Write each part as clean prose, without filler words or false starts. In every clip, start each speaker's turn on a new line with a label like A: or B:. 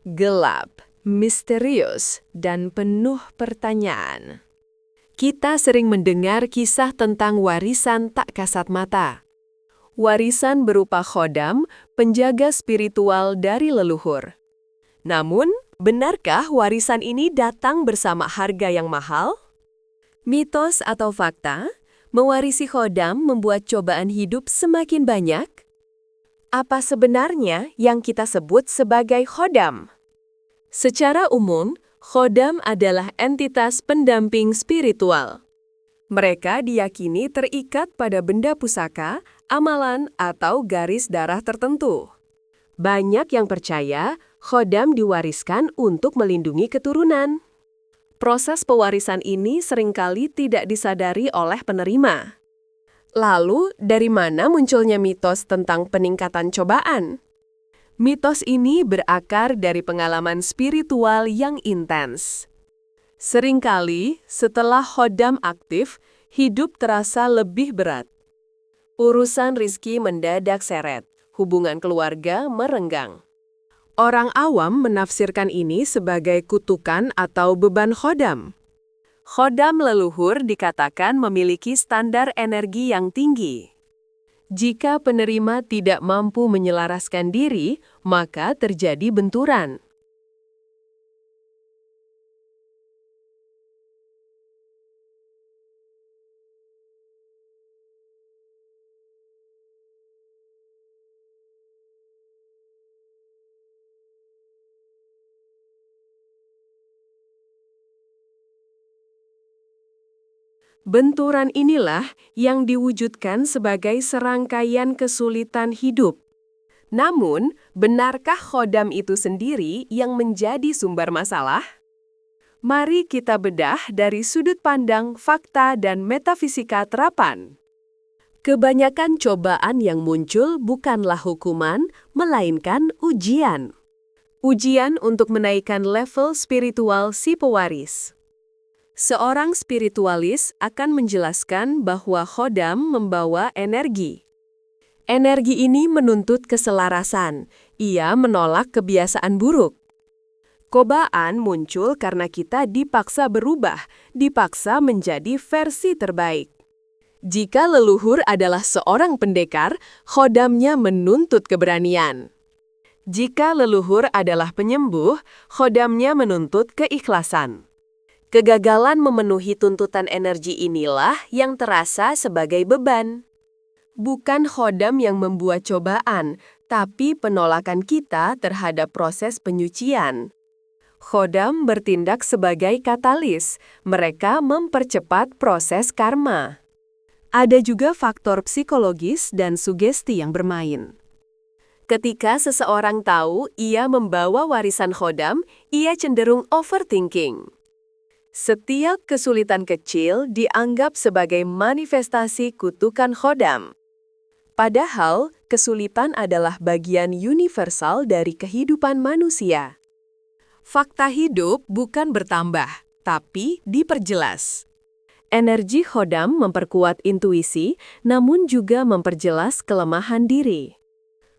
A: gelap, misterius, dan penuh pertanyaan. Kita sering mendengar kisah tentang warisan tak kasat mata. Warisan berupa khodam, penjaga spiritual dari leluhur. Namun, benarkah warisan ini datang bersama harga yang mahal? Mitos atau fakta, mewarisi khodam membuat cobaan hidup semakin banyak? Apa sebenarnya yang kita sebut sebagai khodam? Secara umum, khodam adalah entitas pendamping spiritual. Mereka diyakini terikat pada benda pusaka, amalan, atau garis darah tertentu. Banyak yang percaya khodam diwariskan untuk melindungi keturunan. Proses pewarisan ini seringkali tidak disadari oleh penerima. Lalu, dari mana munculnya mitos tentang peningkatan cobaan? Mitos ini berakar dari pengalaman spiritual yang intens. Seringkali, setelah khodam aktif, hidup terasa lebih berat. Urusan rizki mendadak seret, hubungan keluarga merenggang. Orang awam menafsirkan ini sebagai kutukan atau beban khodam. Khodam leluhur dikatakan memiliki standar energi yang tinggi. Jika penerima tidak mampu menyelaraskan diri, maka terjadi benturan. Benturan inilah yang diwujudkan sebagai serangkaian kesulitan hidup. Namun, benarkah khodam itu sendiri yang menjadi sumber masalah? Mari kita bedah dari sudut pandang fakta dan metafisika terapan. Kebanyakan cobaan yang muncul bukanlah hukuman, melainkan ujian. Ujian untuk menaikkan level spiritual si pewaris. Seorang spiritualis akan menjelaskan bahwa khodam membawa energi. Energi ini menuntut keselarasan. Ia menolak kebiasaan buruk. Cobaan muncul karena kita dipaksa berubah, dipaksa menjadi versi terbaik. Jika leluhur adalah seorang pendekar, khodamnya menuntut keberanian. Jika leluhur adalah penyembuh, khodamnya menuntut keikhlasan. Kegagalan memenuhi tuntutan energi inilah yang terasa sebagai beban. Bukan khodam yang membuat cobaan, tapi penolakan kita terhadap proses penyucian. Khodam bertindak sebagai katalis, mereka mempercepat proses karma. Ada juga faktor psikologis dan sugesti yang bermain. Ketika seseorang tahu ia membawa warisan khodam, ia cenderung overthinking. Setiap kesulitan kecil dianggap sebagai manifestasi kutukan khodam. Padahal, kesulitan adalah bagian universal dari kehidupan manusia. Fakta hidup bukan bertambah, tapi diperjelas. Energi khodam memperkuat intuisi, namun juga memperjelas kelemahan diri.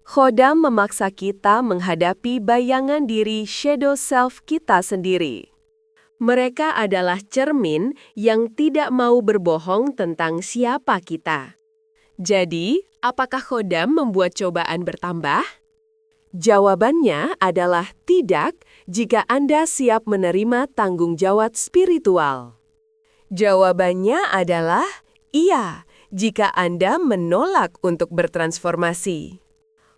A: Khodam memaksa kita menghadapi bayangan diri shadow self kita sendiri. Mereka adalah cermin yang tidak mau berbohong tentang siapa kita. Jadi, apakah khodam membuat cobaan bertambah? Jawabannya adalah tidak jika Anda siap menerima tanggung jawab spiritual. Jawabannya adalah iya jika Anda menolak untuk bertransformasi.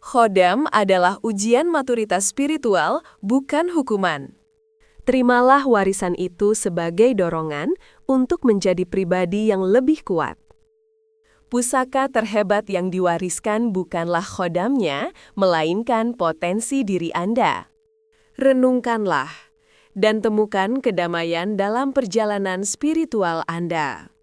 A: Khodam adalah ujian maturitas spiritual, bukan hukuman. Terimalah warisan itu sebagai dorongan untuk menjadi pribadi yang lebih kuat. Pusaka terhebat yang diwariskan bukanlah khodamnya, melainkan potensi diri Anda. Renungkanlah dan temukan kedamaian dalam perjalanan spiritual Anda.